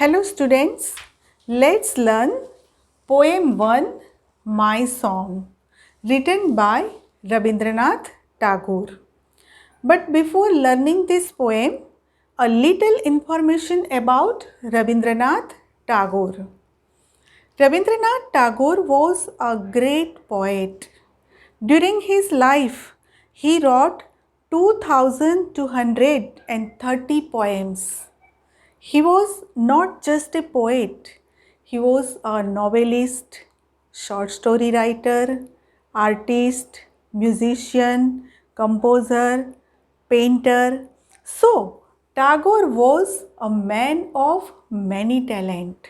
Hello students, let's learn poem 1 My Song written by Rabindranath Tagore. But before learning this poem, a little information about Rabindranath Tagore. Rabindranath Tagore was a great poet. During his life, he wrote 2230 poems. He was not just a poet, he was a novelist, short story writer, artist, musician, composer, painter. So, Tagore was a man of many talent.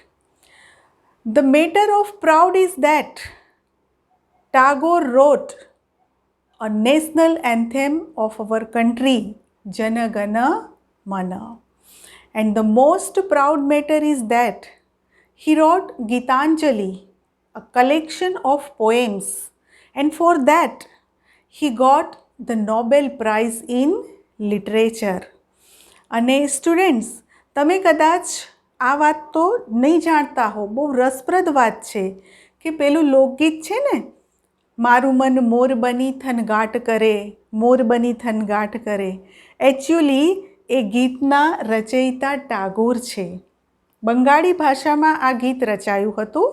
The matter of proud is that Tagore wrote a national anthem of our country, Jana Gana Mana. And the most proud matter is that he wrote Gitanjali, a collection of poems, and for that he got the Nobel Prize in Literature. અને students તમે કદાચ આ વાત તો નહીં જાણતા હો, બહુ રસપ્રદ વાત છે કે પેલું લોકગીત છે ને, મારું મન મોર બની થનગાટ કરે, મોર બની થનગાટ કરે, એકચ્યુઅલી એ ગીતના રચયિતા ટાગોર છે. બંગાળી ભાષામાં આ ગીત રચાયું હતું.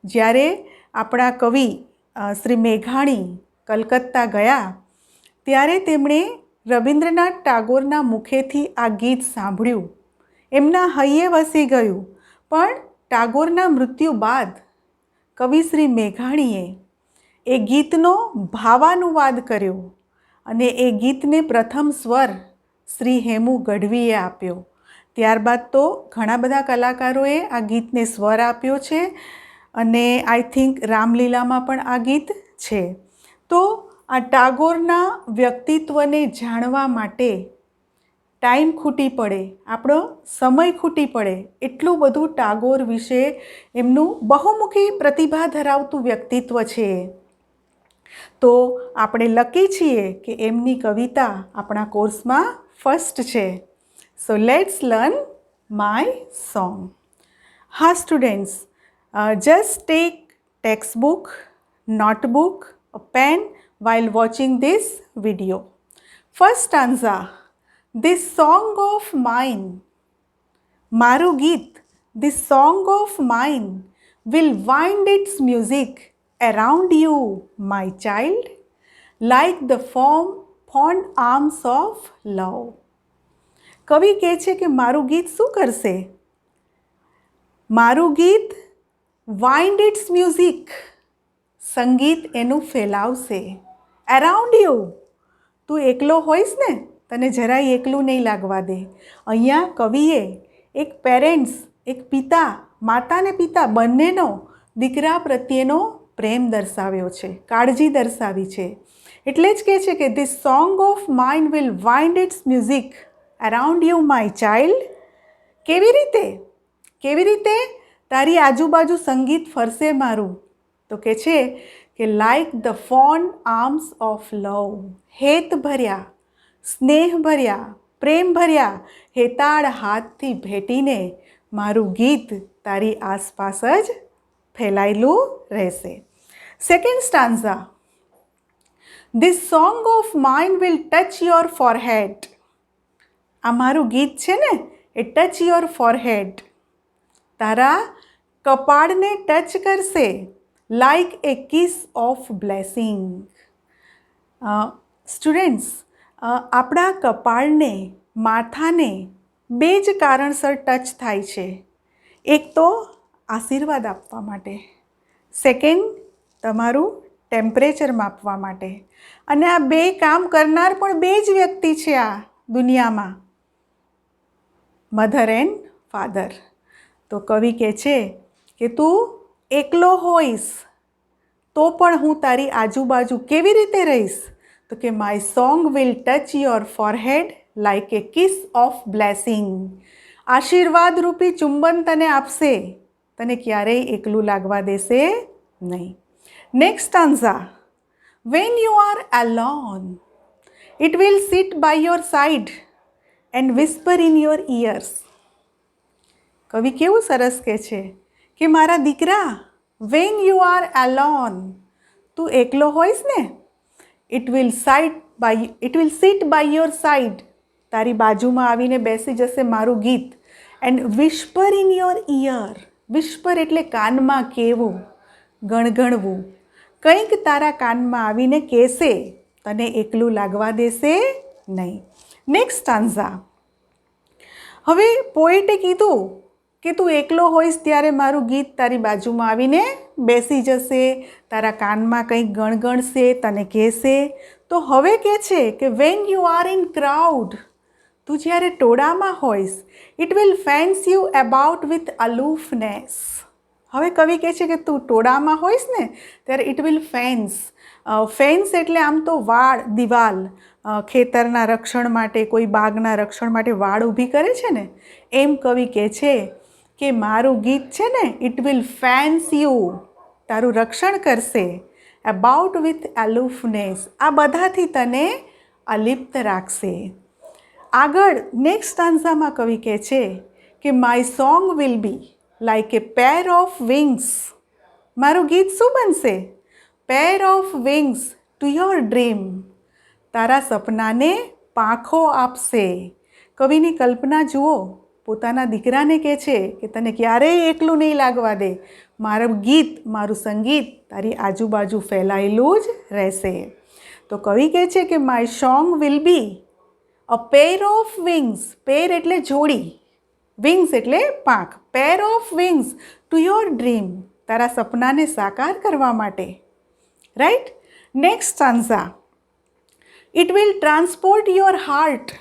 જ્યારે આપણા કવિ શ્રી મેઘાણી કલકત્તા ગયા ત્યારે તેમણે રવિન્દ્રનાથ ટાગોરના મુખેથી આ ગીત સાંભળ્યું, એમના હૈયે વસી ગયું. પણ ટાગોરના મૃત્યુ બાદ કવિ શ્રી મેઘાણીએ એ ગીતનો ભાવાનુવાદ કર્યો અને એ ગીતને પ્રથમ સ્વર શ્રી હેમુ ગઢવીએ આપ્યો. ત્યારબાદ તો ઘણા બધા કલાકારોએ આ ગીતને સ્વર આપ્યો છે અને આઈ થિંક રામલીલામાં પણ આ ગીત છે. તો આ ટાગોરના વ્યક્તિત્વને જાણવા માટે ટાઈમ ખૂટી પડે, આપણો સમય ખૂટી પડે, એટલું બધું ટાગોર વિશે એમનું બહુમુખી પ્રતિભા ધરાવતું વ્યક્તિત્વ છે. તો આપણે લકી છીએ કે એમની કવિતા આપણા કોર્સમાં ફર્સ્ટ છે. So let's learn my song. હા students, just take textbook, notebook, a pen while watching this video. First stanza. This song of mine, મારું ગીત, this song of mine will wind its music around you, my child, like the fond arms of love. કવિ કહે છે કે મારું ગીત શું કરશે? મારું ગીત વાઇન્ડ ઇટ્સ મ્યુઝિક, સંગીત એનું ફેલાવશે. અરાઉન્ડ યુ, તું એકલો હોઈશ ને, તને જરાય એકલું નહીં લાગવા દે. અહીંયા કવિએ એક પેરેન્ટ્સ, એક પિતા, માતા ને પિતા બંનેનો દીકરા પ્રત્યેનો પ્રેમ દર્શાવ્યો છે, કાળજી દર્શાવી છે. એટલે જ કહે છે કે this song of mine will wind its music around you my child. કેવી રીતે? કેવી રીતે તારી આજુબાજુ સંગીત ફરશે મારું? તો કે છે કે like the found arms of લવ, હેત ભર્યા, સ્નેહ ભર્યા, પ્રેમ ભર્યા હેતાળ હાથથી ભેટીને મારું ગીત તારી આસપાસ જ ફેલાયેલું રહેશે. Second stanza. This song of mine will touch your forehead. આ મારું ગીત છે ને એ ટચ યોર ફોરહેડ, તારા કપાળને ટચ કરશે. Like A kiss of blessing. Students, આપણા કપાળને, માથાને બે જ કારણસર ટચ થાય છે. એક તો આશીર્વાદ આપવા માટે, સેકન્ડ તમારું ટેમ્પરેચર માપવા માટે. અને આ બે કામ કરનાર પણ બે જ વ્યક્તિ છે આ દુનિયામાં, મધર એન્ડ ફાધર. તો કવિ કહે છે કે તું એકલો હોઈશ તો પણ હું તારી આજુબાજુ કેવી રીતે રહીશ? તો કે my song will touch your forehead like A kiss of blessing. આશીર્વાદ રૂપી ચુંબન તને આપશે, તને ક્યારેય એકલું લાગવા દેશે નહીં. Next stanza. When you are alone, it will sit by your side and whisper in your ears. કવિ કેવું સરસ કહે છે કે મારા દીકરા, વેન યુ આર એલોન, તું એકલો હોઈશ ને, it will sit by your side, તારી બાજુમાં આવીને બેસી જશે મારું ગીત, and whisper in your ear, whisper એટલે કાનમાં કહેવું, ગણગણવું, કંઈક તારા કાનમાં આવીને કહેશે, તને એકલું લાગવા દેશે નહીં. Next stanza. હવે પોએટે કીધું કે તું એકલો હોઈશ ત્યારે મારું ગીત તારી બાજુમાં આવીને બેસી જશે, તારા કાનમાં કંઈક ગણગણશે, તને કહેશે. તો હવે કહે છે કે when you are in crowd, તું જ્યારે ટોળામાં હોઈશ, it will fence you about with aloofness. હવે કવિ કહે છે કે તું ટોળામાં હોઈશ ને ત્યારે ઇટ વિલ ફેન્સ. ફેન્સ એટલે આમ તો વાડ, દિવાલ, ખેતરના રક્ષણ માટે, કોઈ બાગના રક્ષણ માટે વાડ ઊભી કરે છે ને, એમ કવિ કહે છે કે મારું ગીત છે ને, ઇટ વિલ ફેન્સ યુ, તારું રક્ષણ કરશે, અબાઉટ વિથ એલુફનેસ, આ બધાથી તને અલિપ્ત રાખશે. આગળ નેક્સ્ટ સ્ટાન્ઝામાં કવિ કહે છે કે my song will B like A pair of wings, મારું ગીત શું બનશે? પેર of wings to your dream, તારા સપનાને પાંખો આપશે. કવિની કલ્પના જુઓ, પોતાના દીકરાને કહે છે કે તને ક્યારેય એકલું નહીં લાગવા દે, મારું ગીત, મારું સંગીત તારી આજુબાજુ ફેલાયેલું જ રહેશે. તો કવિ કહે છે કે my song will be a pair of wings, pair એટલે જોડી, વિંગ્સ એટલે પાંખ, pair of wings to your dream, તારા સપનાને સાકાર કરવા માટે. Right. Next stanza. It will transport your heart,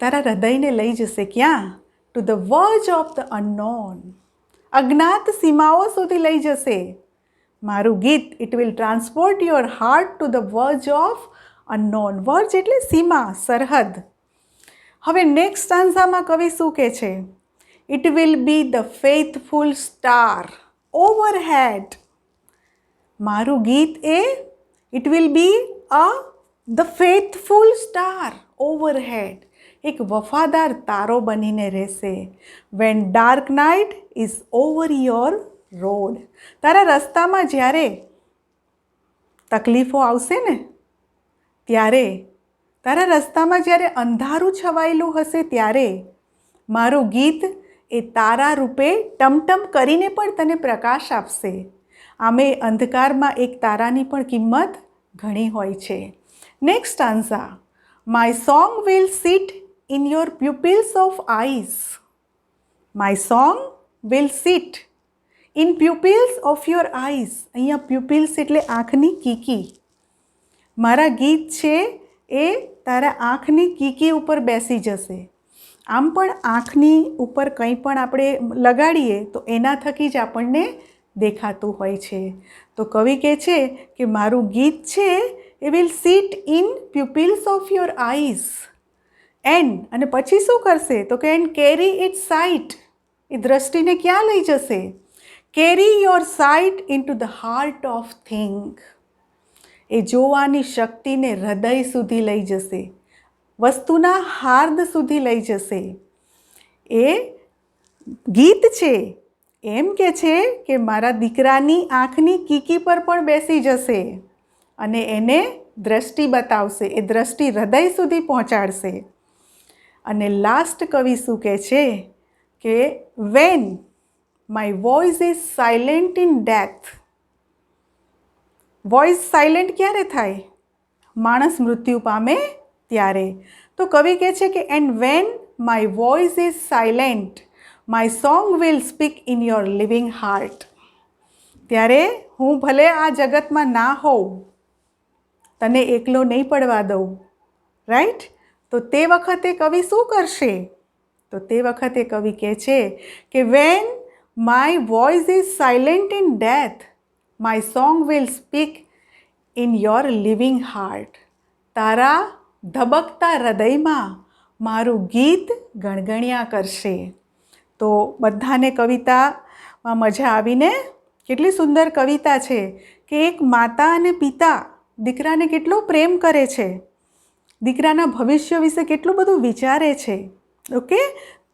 તારા હૃદયને લઈ જશે ક્યાં? To the verge of the unknown, અજ્ઞાત સીમાઓ સુધી લઈ જશે મારું ગીત. It will transport your heart to the verge of unknown, verge એટલે સીમા, સરહદ. હવે નેક્સ્ટ સ્ટાન્ઝામાં કવિ શું કહે છે? It will be the faithful star overhead, મારું ગીત એ it will be the faithful star overhead, એક વફાદાર તારો બનીને રહેશે. When dark night is over your road, તારા રસ્તામાં જ્યારે તકલીફો આવશે ને, ત્યારે તારા રસ્તામાં જ્યારે અંધારું છવાયેલું હશે, ત્યારે મારું ગીત એ તારા રૂપે ટમટમ કરીને પણ તને પ્રકાશ આપશે. આમે અંધકારમાં એક તારાની પણ કિંમત ઘણી હોય છે. Next stanza. My song will sit in your pupils of eyes, my song will sit in pupils of your eyes, અહીંયા પ્યુપિલ્સ એટલે આંખની કીકી. મારા ગીત છે એ તારા આંખની કીકી ઉપર બેસી જશે. આમ પણ આંખની ઉપર કંઈ પણ આપણે લગાડીએ તો એના થકી જ આપણને દેખાતું હોય છે. તો કવિ કહે છે કે મારું ગીત છે એ will sit in pupils of your eyes and, અને પછી શું કરશે? તો કે એન્ડ કેરી ઇટ સાઇટ, એ દ્રષ્ટિને ક્યાં લઈ જશે? Carry your sight into the heart of think, એ જોવાની શક્તિને હૃદય સુધી લઈ જશે, વસ્તુના હાર્દ સુધી લઈ જશે. એ ગીત છે એમ કે છે કે મારા દીકરાની આંખની કીકી પર પણ બેસી જશે અને એને દ્રષ્ટિ બતાવશે, એ દ્રષ્ટિ હૃદય સુધી પહોંચાડશે. અને લાસ્ટ કવિ શું કહે છે કે when my voice is silent in death, voice silent ક્યારે થાય? માણસ મૃત્યુ પામે ત્યારે. તો કવિ કહે છે કે and when my voice is silent my song will speak in your living heart, ત્યારે હું ભલે આ જગતમાં ના હોઉં, તને એકલો નહીં પડવા દઉં. રાઈટ. તો તે વખતે કવિ શું કરશે? તો તે વખતે કવિ કહે છે કે when my voice is silent in death my song will speak in your living heart, તારા ધબકતા હૃદયમાં મારું ગીત ગણગણ્યા કરશે. તો બધાને કવિતામાં મજા આવીને? કેટલી સુંદર કવિતા છે કે એક માતા અને પિતા દીકરાને કેટલો પ્રેમ કરે છે, દીકરાના ભવિષ્ય વિશે કેટલું બધું વિચારે છે. ઓકે.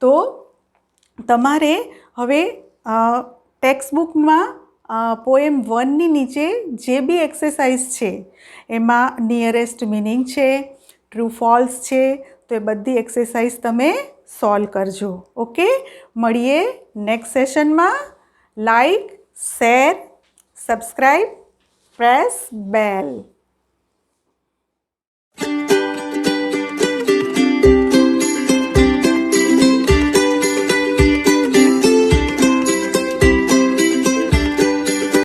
તો તમારે હવે ટેક્સ્ટબુકમાં પોએમ 1ની નીચે જે બી એક્સરસાઇઝ છે એમાં નિયરેસ્ટ મિનિંગ છે, ટ્રુ ફોલ્સ છે, તો એ બધી એક્સરસાઇઝ તમે સોલ્વ કરજો. ઓકે, મળીએ નેક્સ્ટ સેશનમાં. લાઈક, શેર, સબસ્ક્રાઈબ, પ્રેસ બેલ.